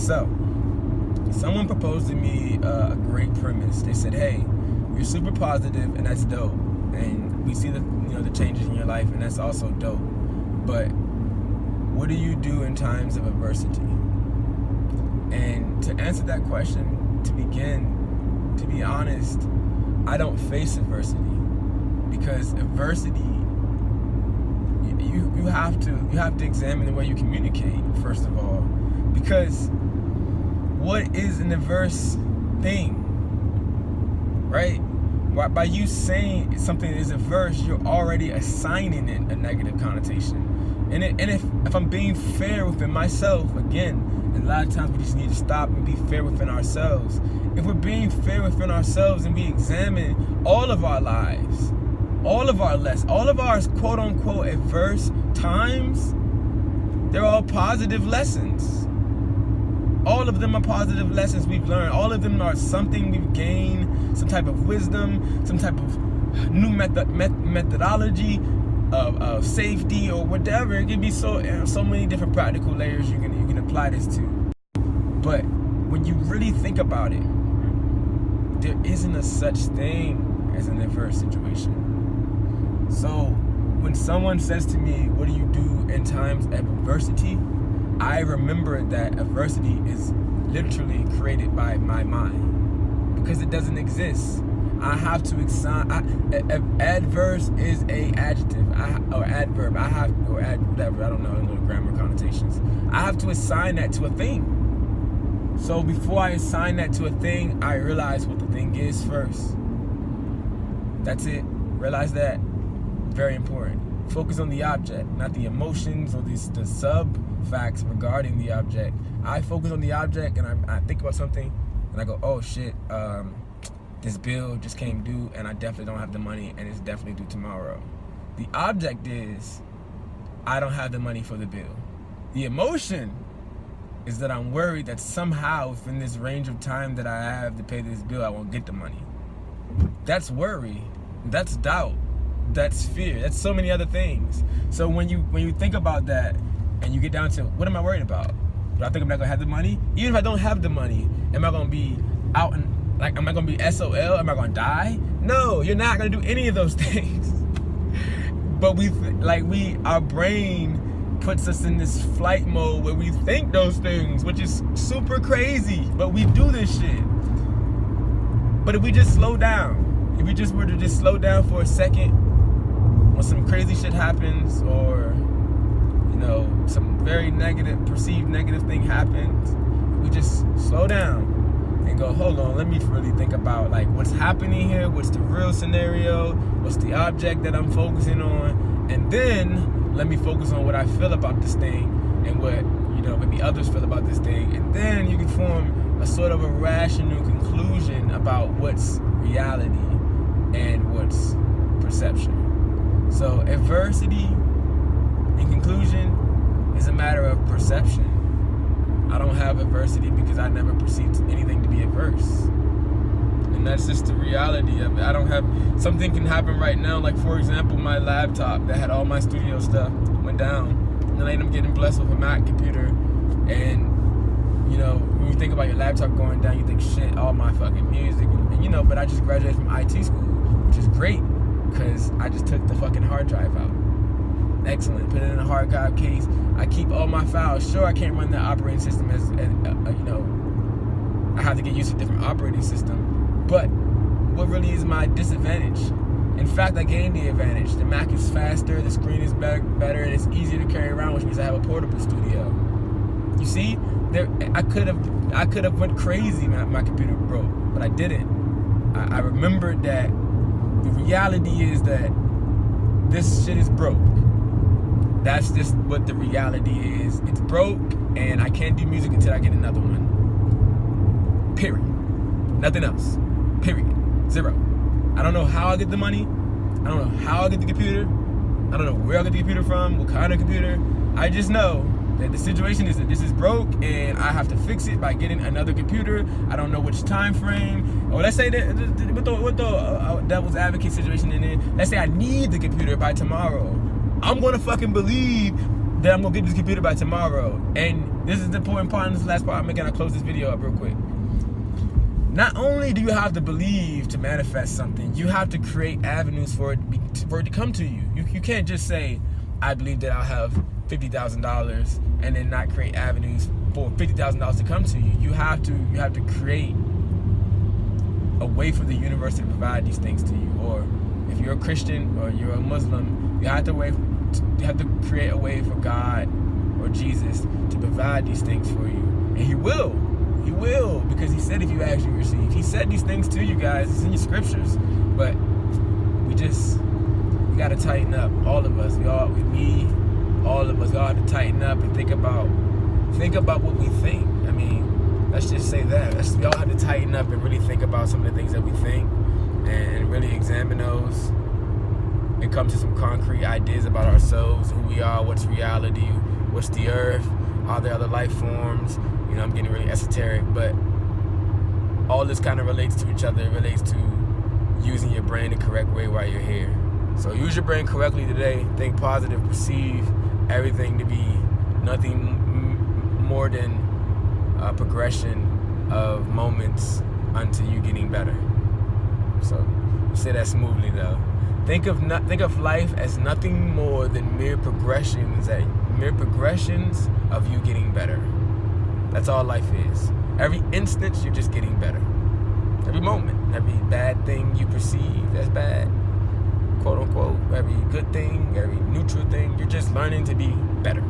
So, someone proposed to me a great premise. They said, hey, you're super positive, and that's dope. And we see the changes in your life, and that's also dope. But what do you do in times of adversity? And to answer that question, to be honest, I don't face adversity, because adversity, you have to examine the way you communicate, first of all, because what is an adverse thing, right? By you saying something is adverse, you're already assigning it a negative connotation. And if I'm being fair within myself, again, and a lot of times we just need to stop and be fair within ourselves. If we're being fair within ourselves and we examine all of our lives, all of our quote unquote adverse times, they're all positive lessons. All of them are positive lessons we've learned. All of them are something we've gained, some type of wisdom, some type of new methodology of safety or whatever. It can be so many different practical layers you can apply this to. But when you really think about it, there isn't a such thing as an adverse situation. So when someone says to me, what do you do in times of adversity? I remember that adversity is literally created by my mind, because it doesn't exist. I have to assign. Adverse is a adjective or adverb. Whatever. I don't know grammar connotations. I have to assign that to a thing. So before I assign that to a thing, I realize what the thing is first. That's it. Realize that. Very important. Focus on the object, not the emotions or the sub facts regarding the object. I focus on the object, and I think about something, and I go, oh shit, this bill just came due, and I definitely don't have the money, and it's definitely due tomorrow. The object is, I don't have the money for the bill. The emotion is that I'm worried that somehow within this range of time that I have to pay this bill, I won't get the money. That's worry. That's doubt. That's fear. That's so many other things. So when you think about that and you get down to, what am I worried about? Do I think I'm not gonna have the money? Even if I don't have the money, am I gonna be out and am I gonna be SOL? Am I gonna die? No, you're not gonna do any of those things. But our brain puts us in this flight mode where we think those things, which is super crazy. But we do this shit. But if we just slow down, if we just were to just slow down for a second, when some crazy shit happens, or some very perceived negative thing happens, we just slow down and go, hold on, let me really think about what's happening here, what's the real scenario, what's the object that I'm focusing on, and then let me focus on what I feel about this thing and what maybe others feel about this thing, and then you can form a sort of a rational conclusion about what's reality and what's perception. So adversity, in conclusion, is a matter of perception. I don't have adversity because I never perceived anything to be adverse. And that's just the reality of it. I don't have, something can happen right now, like for example, my laptop that had all my studio stuff went down, and then I ended up getting blessed with a Mac computer. And when you think about your laptop going down, you think, shit, all my fucking music, and but I just graduated from IT school, which is great, because I just took the fucking hard drive out. Excellent. Put it in a hard drive case. I keep all my files. Sure, I can't run the operating system as I have to get used to a different operating system. But what really is my disadvantage? In fact, I gained the advantage. The Mac is faster, the screen is better, and it's easier to carry around, which means I have a portable studio. You see, I could have went crazy when my computer broke, but I didn't. I remembered that the reality is that this shit is broke. That's just what the reality is. It's broke, and I can't do music until I get another one. Period. Nothing else. Period. Zero. I don't know how I'll get the money. I don't know how I'll get the computer. I don't know where I'll get the computer from, what kind of computer. I just know that the situation is that this is broke, and I have to fix it by getting another computer. I don't know which time frame. Or let's say that with the devil's advocate situation in it, let's say I need the computer by tomorrow. I'm gonna fucking believe that I'm gonna get this computer by tomorrow. And this is the important part. This last part I'm making. I close this video up real quick. Not only do you have to believe to manifest something, you have to create avenues for it to come to you. You can't just say, I believe that I'll have $50,000 and then not create avenues for $50,000 to come to you. You have to create a way for the universe to provide these things to you. Or if you're a Christian or you're a Muslim, you have to create a way for God or Jesus to provide these things for you. And He will, because He said if you ask, you receive. He said these things to you guys. It's in your scriptures. But we gotta tighten up. All of us, all of us, we all have to tighten up and think about what we think. I mean, let's just say that. We all have to tighten up and really think about some of the things that we think and really examine those and come to some concrete ideas about ourselves, who we are, what's reality, what's the earth, are there other life forms. You know, I'm getting really esoteric, but all this kind of relates to each other. It relates to using your brain the correct way while you're here. So use your brain correctly today. Think positive. Perceive everything to be nothing more than a progression of moments unto you getting better. So say that smoothly though. Think of life as nothing more than mere progressions of you getting better. That's all life is. Every instance, you're just getting better. Every moment, every bad thing you perceive as bad, quote unquote, every good thing, every neutral thing, you're just learning to be better.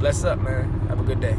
Bless up, man. Have a good day.